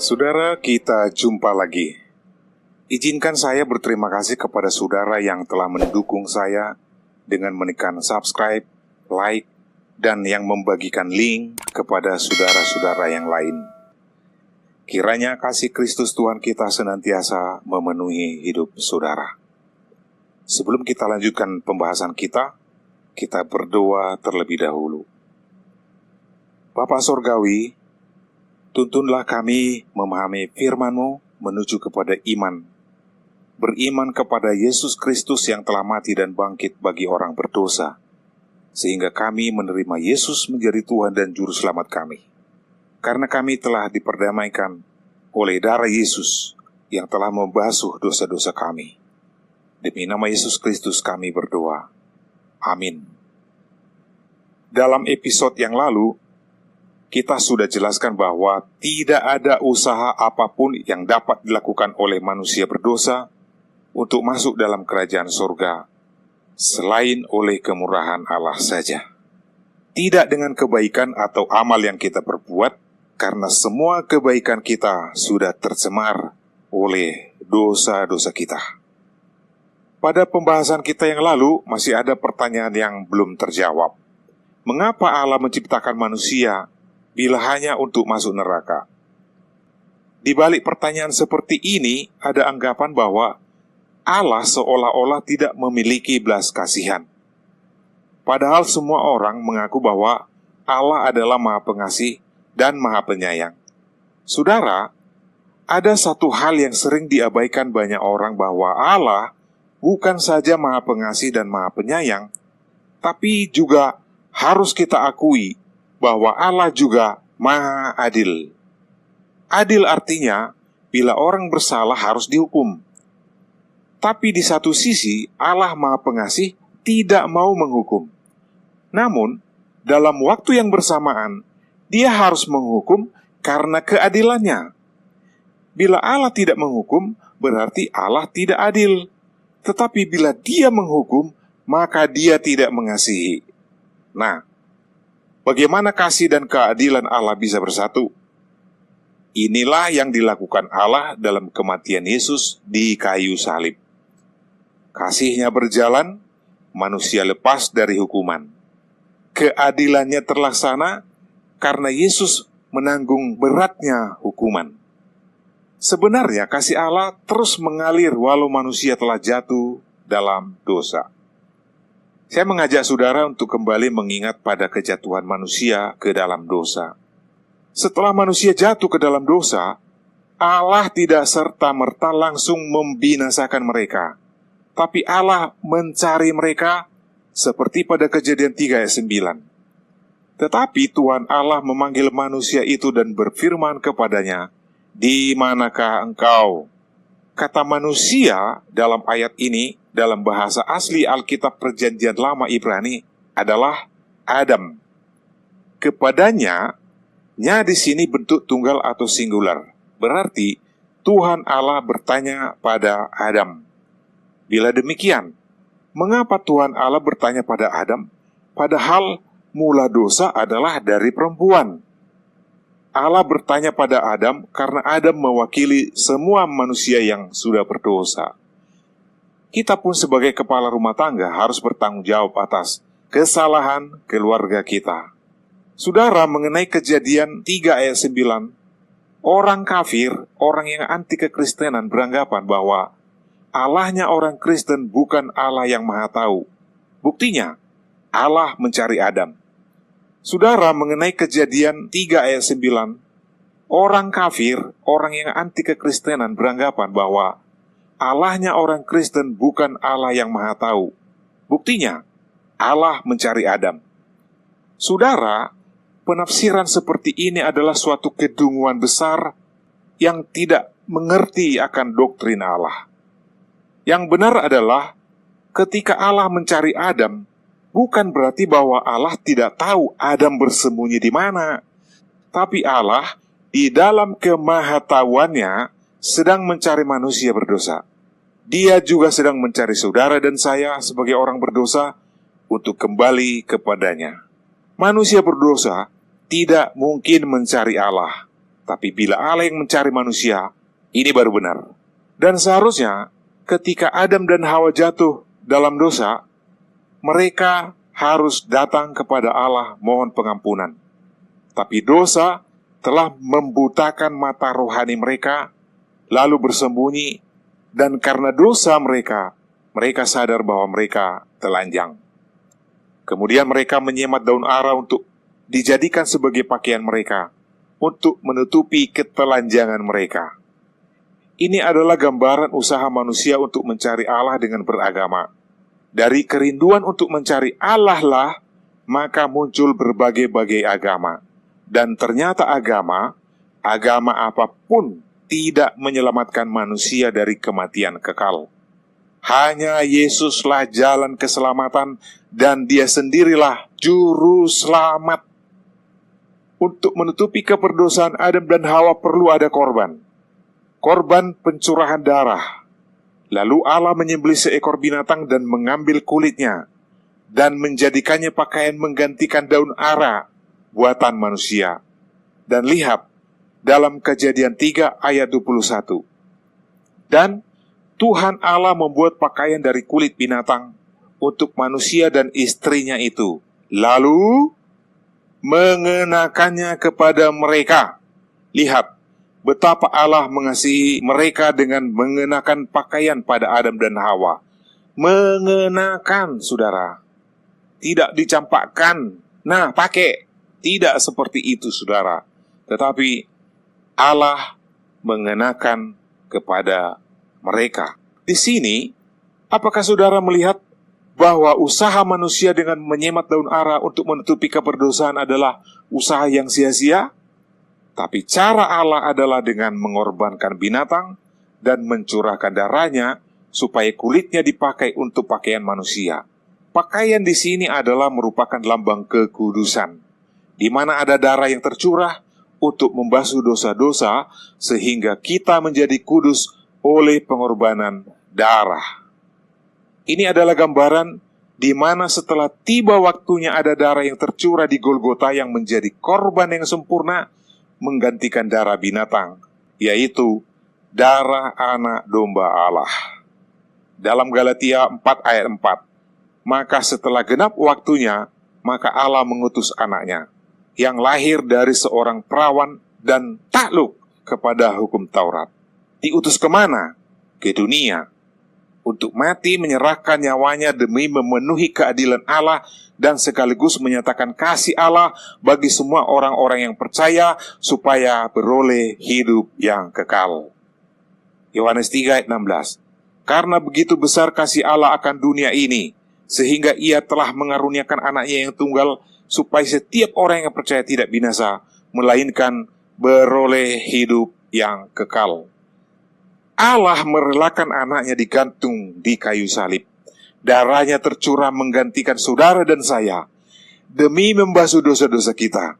Saudara, kita jumpa lagi. Izinkan saya berterima kasih kepada saudara yang telah mendukung saya dengan menekan subscribe, like, dan yang membagikan link kepada saudara-saudara yang lain. Kiranya kasih Kristus Tuhan kita senantiasa memenuhi hidup saudara. Sebelum kita lanjutkan pembahasan kita berdoa terlebih dahulu. Bapa Sorgawi, tuntunlah kami memahami firman-Mu menuju kepada iman. Beriman kepada Yesus Kristus yang telah mati dan bangkit bagi orang berdosa, sehingga kami menerima Yesus menjadi Tuhan dan Juru Selamat kami. Karena kami telah diperdamaikan oleh darah Yesus yang telah membasuh dosa-dosa kami. Demi nama Yesus Kristus kami berdoa. Amin. Dalam episode yang lalu, kita sudah jelaskan bahwa tidak ada usaha apapun yang dapat dilakukan oleh manusia berdosa untuk masuk dalam kerajaan surga selain oleh kemurahan Allah saja. Tidak dengan kebaikan atau amal yang kita perbuat, karena semua kebaikan kita sudah tercemar oleh dosa-dosa kita. Pada pembahasan kita yang lalu, masih ada pertanyaan yang belum terjawab. Mengapa Allah menciptakan manusia bila hanya untuk masuk neraka? Di balik pertanyaan seperti ini, ada anggapan bahwa Allah seolah-olah tidak memiliki belas kasihan. Padahal semua orang mengaku bahwa Allah adalah Maha Pengasih dan Maha Penyayang. Saudara, ada satu hal yang sering diabaikan banyak orang, bahwa Allah bukan saja Maha Pengasih dan Maha Penyayang, tapi juga harus kita akui bahwa Allah juga Maha Adil. Adil artinya bila orang bersalah harus dihukum. Tapi di satu sisi Allah Maha Pengasih tidak mau menghukum. Namun dalam waktu yang bersamaan Dia harus menghukum karena keadilannya. Bila Allah tidak menghukum, berarti Allah tidak adil. Tetapi bila Dia menghukum, maka Dia tidak mengasihi. Nah, bagaimana kasih dan keadilan Allah bisa bersatu? Inilah yang dilakukan Allah dalam kematian Yesus di kayu salib. Kasih-Nya berjalan, manusia lepas dari hukuman. Keadilannya terlaksana karena Yesus menanggung beratnya hukuman. Sebenarnya kasih Allah terus mengalir walau manusia telah jatuh dalam dosa. Saya mengajak saudara untuk kembali mengingat pada kejatuhan manusia ke dalam dosa. Setelah manusia jatuh ke dalam dosa, Allah tidak serta-merta langsung membinasakan mereka. Tapi Allah mencari mereka seperti pada Kejadian 3 ayat 9. Tetapi Tuhan Allah memanggil manusia itu dan berfirman kepadanya, "Di manakah engkau?" Kata manusia dalam ayat ini, dalam bahasa asli Alkitab Perjanjian Lama Ibrani, adalah Adam. Kepadanya, nya di sini bentuk tunggal atau singular. Berarti Tuhan Allah bertanya pada Adam. Bila demikian, mengapa Tuhan Allah bertanya pada Adam, padahal mula dosa adalah dari perempuan? Allah bertanya pada Adam karena Adam mewakili semua manusia yang sudah berdosa. Kita pun sebagai kepala rumah tangga harus bertanggung jawab atas kesalahan keluarga kita. Saudara, mengenai Kejadian 3 ayat 9, orang kafir, orang yang anti kekristenan beranggapan bahwa Allahnya orang Kristen bukan Allah yang Maha Tahu. Buktinya, Allah mencari Adam. Saudara, mengenai Kejadian 3 ayat 9, orang kafir, orang yang anti kekristenan beranggapan bahwa Allahnya orang Kristen bukan Allah yang Maha Tahu. Buktinya, Allah mencari Adam. Saudara, penafsiran seperti ini adalah suatu kedunguan besar yang tidak mengerti akan doktrin Allah. Yang benar adalah ketika Allah mencari Adam, bukan berarti bahwa Allah tidak tahu Adam bersembunyi di mana. Tapi Allah di dalam kemahatauannya sedang mencari manusia berdosa. Dia juga sedang mencari saudara dan saya sebagai orang berdosa untuk kembali kepadanya. Manusia berdosa tidak mungkin mencari Allah. Tapi bila Allah yang mencari manusia, ini baru benar. Dan seharusnya ketika Adam dan Hawa jatuh dalam dosa, mereka harus datang kepada Allah mohon pengampunan. Tapi dosa telah membutakan mata rohani mereka, lalu bersembunyi, dan karena dosa mereka sadar bahwa mereka telanjang. Kemudian mereka menyemat daun ara untuk dijadikan sebagai pakaian mereka, untuk menutupi ketelanjangan mereka. Ini adalah gambaran usaha manusia untuk mencari Allah dengan beragama. Dari kerinduan untuk mencari Allah lah, maka muncul berbagai-bagai agama. Dan ternyata agama apapun tidak menyelamatkan manusia dari kematian kekal. Hanya Yesuslah jalan keselamatan, dan Dia sendirilah juru selamat. Untuk menutupi keperdosaan Adam dan Hawa perlu ada korban pencurahan darah. Lalu Allah menyembelih seekor binatang dan mengambil kulitnya dan menjadikannya pakaian menggantikan daun ara buatan manusia. Dan lihat dalam Kejadian 3 ayat 21. Dan Tuhan Allah membuat pakaian dari kulit binatang untuk manusia dan istrinya itu, lalu mengenakannya kepada mereka. Lihat betapa Allah mengasihi mereka dengan mengenakan pakaian pada Adam dan Hawa. Mengenakan, saudara, tidak dicampakkan. Nah, pakai. Tidak seperti itu, saudara. Tetapi Allah mengenakan kepada mereka. Di sini, apakah saudara melihat bahwa usaha manusia dengan menyemat daun ara untuk menutupi keperdosaan adalah usaha yang sia-sia? Tapi cara Allah adalah dengan mengorbankan binatang dan mencurahkan darahnya supaya kulitnya dipakai untuk pakaian manusia. Pakaian di sini adalah merupakan lambang kekudusan, di mana ada darah yang tercurah untuk membasuh dosa-dosa sehingga kita menjadi kudus oleh pengorbanan darah. Ini adalah gambaran di mana setelah tiba waktunya ada darah yang tercurah di Golgota yang menjadi korban yang sempurna menggantikan darah binatang, yaitu darah anak domba Allah. Dalam Galatia 4 ayat 4, maka setelah genap waktunya, maka Allah mengutus anaknya, yang lahir dari seorang perawan dan takluk kepada hukum Taurat. Diutus kemana? Ke dunia, untuk mati menyerahkan nyawanya demi memenuhi keadilan Allah dan sekaligus menyatakan kasih Allah bagi semua orang-orang yang percaya supaya beroleh hidup yang kekal. Yohanes 3 ayat 16. Karena begitu besar kasih Allah akan dunia ini, sehingga Ia telah mengaruniakan anaknya yang tunggal, supaya setiap orang yang percaya tidak binasa, melainkan beroleh hidup yang kekal. Allah merelakan anaknya digantung di kayu salib. Darahnya tercurah menggantikan saudara dan saya, demi membasuh dosa-dosa kita.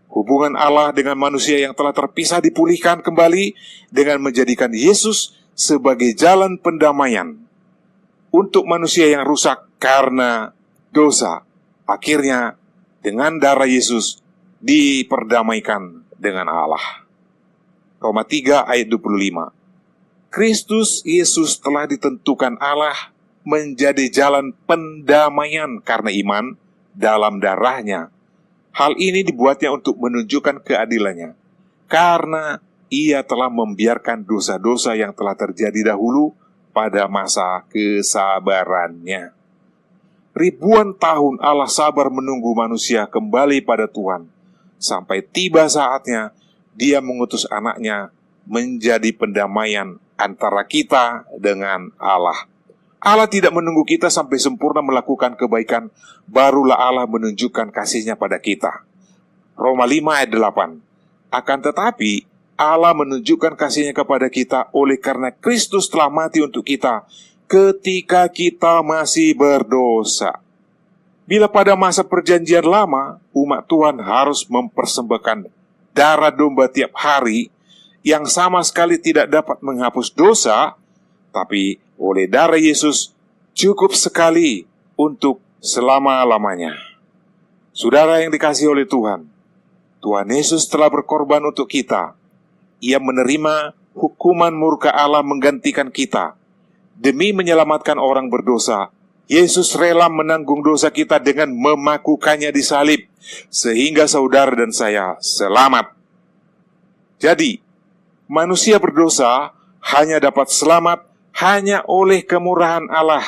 Hubungan Allah dengan manusia yang telah terpisah dipulihkan kembali dengan menjadikan Yesus sebagai jalan pendamaian untuk manusia yang rusak karena dosa. Akhirnya dengan darah Yesus diperdamaikan dengan Allah. Roma 3 ayat 25. Kristus Yesus telah ditentukan Allah menjadi jalan pendamaian karena iman dalam darahnya. Hal ini dibuatnya untuk menunjukkan keadilannya, karena Ia telah membiarkan dosa-dosa yang telah terjadi dahulu pada masa kesabarannya. Ribuan tahun Allah sabar menunggu manusia kembali pada Tuhan, sampai tiba saatnya Dia mengutus anaknya menjadi pendamaian antara kita dengan Allah. Allah tidak menunggu kita sampai sempurna melakukan kebaikan, barulah Allah menunjukkan kasih-Nya pada kita. Roma 5 ayat 8. Akan tetapi Allah menunjukkan kasih-Nya kepada kita oleh karena Kristus telah mati untuk kita ketika kita masih berdosa. Bila pada masa perjanjian lama, umat Tuhan harus mempersembahkan darah domba tiap hari yang sama sekali tidak dapat menghapus dosa, tapi oleh darah Yesus cukup sekali untuk selama-lamanya. Saudara yang dikasihi oleh Tuhan, Tuhan Yesus telah berkorban untuk kita. Ia menerima hukuman murka Allah menggantikan kita. Demi menyelamatkan orang berdosa, Yesus rela menanggung dosa kita dengan memakukannya di salib, sehingga saudara dan saya selamat. Jadi, manusia berdosa hanya dapat selamat hanya oleh kemurahan Allah.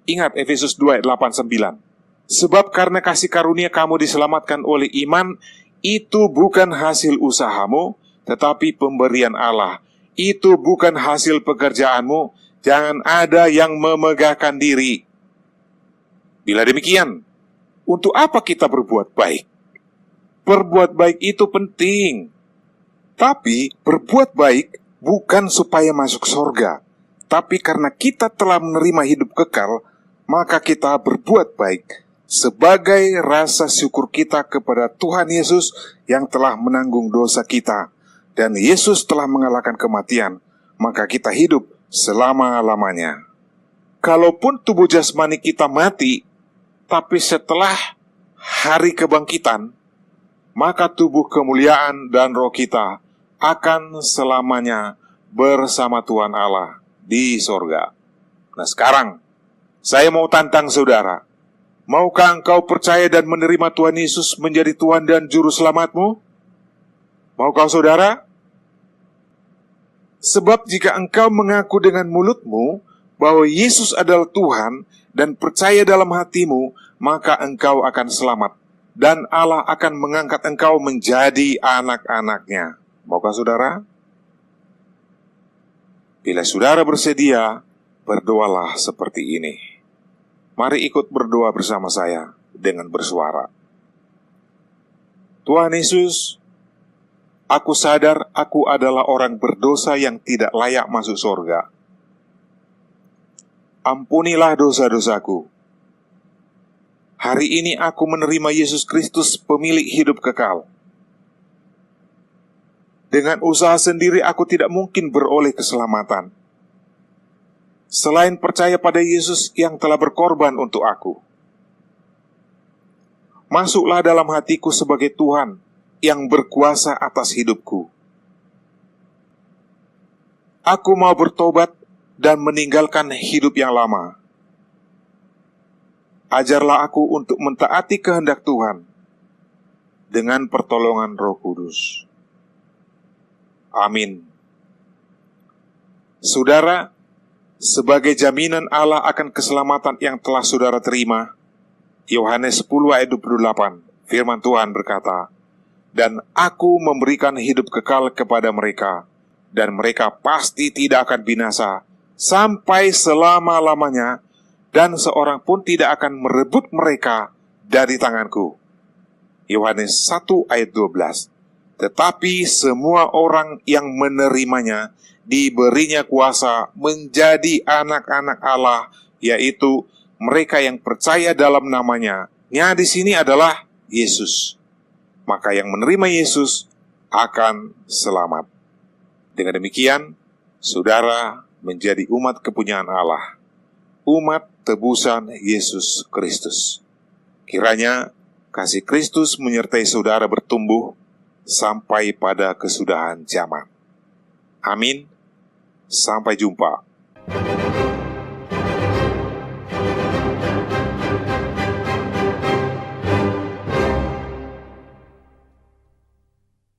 Ingat Efesus 2 ayat 8-9. Sebab karena kasih karunia kamu diselamatkan oleh iman, itu bukan hasil usahamu, tetapi pemberian Allah. Itu bukan hasil pekerjaanmu, jangan ada yang memegahkan diri. Bila demikian, untuk apa kita berbuat baik? Berbuat baik itu penting. Tapi berbuat baik bukan supaya masuk surga, tapi karena kita telah menerima hidup kekal, maka kita berbuat baik sebagai rasa syukur kita kepada Tuhan Yesus yang telah menanggung dosa kita. Dan Yesus telah mengalahkan kematian, maka kita hidup selama-lamanya. Kalaupun tubuh jasmani kita mati, tapi setelah hari kebangkitan, maka tubuh kemuliaan dan roh kita akan selamanya bersama Tuhan Allah di sorga. Nah sekarang, saya mau tantang saudara. Maukah engkau percaya dan menerima Tuhan Yesus menjadi Tuhan dan Juru Selamatmu? Maukah saudara? Sebab jika engkau mengaku dengan mulutmu bahwa Yesus adalah Tuhan dan percaya dalam hatimu, maka engkau akan selamat, dan Allah akan mengangkat engkau menjadi anak-anak-Nya. Maukah saudara? Bila saudara bersedia, berdoalah seperti ini. Mari ikut berdoa bersama saya dengan bersuara. Tuhan Yesus, aku sadar aku adalah orang berdosa yang tidak layak masuk surga. Ampunilah dosa-dosaku. Hari ini aku menerima Yesus Kristus, pemilik hidup kekal. Dengan usaha sendiri aku tidak mungkin beroleh keselamatan, selain percaya pada Yesus yang telah berkorban untuk aku. Masuklah dalam hatiku sebagai Tuhan yang berkuasa atas hidupku. Aku mau bertobat dan meninggalkan hidup yang lama. Ajarlah aku untuk mentaati kehendak Tuhan dengan pertolongan Roh Kudus. Amin. Saudara, sebagai jaminan Allah akan keselamatan yang telah saudara terima, Yohanes 10 ayat 28, firman Tuhan berkata, "Dan aku memberikan hidup kekal kepada mereka, dan mereka pasti tidak akan binasa sampai selama-lamanya, dan seorang pun tidak akan merebut mereka dari tanganku." Yohanes 1 ayat 12. Tetapi semua orang yang menerimanya diberinya kuasa menjadi anak-anak Allah, yaitu mereka yang percaya dalam namanya. Nya di sini adalah Yesus. Maka yang menerima Yesus akan selamat. Dengan demikian, saudara menjadi umat kepunyaan Allah, umat tebusan Yesus Kristus. Kiranya kasih Kristus menyertai saudara bertumbuh sampai pada kesudahan zaman. Amin. Sampai jumpa.